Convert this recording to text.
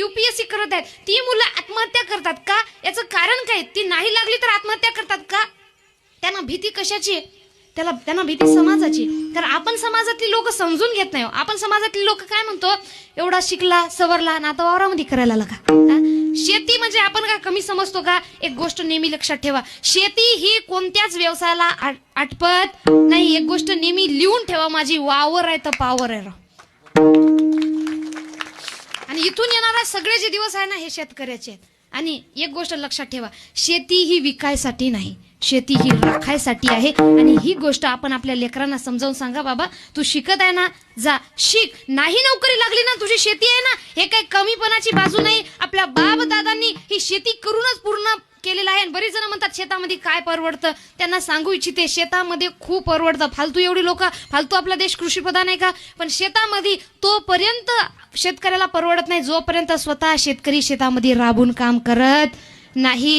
UPSC करत आहेत ती मुलं आत्महत्या करतात का? याचं कारण काय? ती नाही लागली तर आत्महत्या करतात का? त्यांना भीती कशाची? त्यांना भीती समाजाची. कारण आपण समाजातली लोक समजून घेत नाही. आपण समाजातली लोक काय म्हणतो, एवढा शिकला सवरला ना आता वावरामध्ये करायला लागा. शेती म्हणजे आपण काय कमी समजतो का? एक गोष्ट नेहमी लक्षात ठेवा, शेती ही कोणत्याच व्यवसायाला आटपत नाही. एक गोष्ट नेहमी लिहून ठेवा, माझी वावर आहे तर पावर आहे. आणि इथून येणारा सगळे जे दिवस आहे ना हे शेतकऱ्याचे आहेत. आणि एक गोष्ट लक्षात ठेवा, शेती ही विकायसाठी नाही, शेती ही राखायसाठी आहे. आणि ही गोष्ट आपण आपल्या लेकरांना समजावून सांगा, बाबा तू शिकत आहे ना, जा शिक. नाही नोकरी लागली ना, तुझी शेती आहे ना, हे काही कमीपणाची बाजू नाही. आपल्या बाप दादांनी ही शेती करूनच पूर्ण केलेलं आहे. बरीच जण म्हणतात शेतामध्ये काय परवडतं. त्यांना सांगू इच्छिते, शेतामध्ये खूप परवडतं. फालतू एवढी लोक, फालतू आपला देश कृषीप्रधान आहे का? पण शेतामध्ये तोपर्यंत शेतकऱ्याला परवडत नाही जोपर्यंत स्वतः शेतकरी शेतामध्ये राबून काम करत नाही.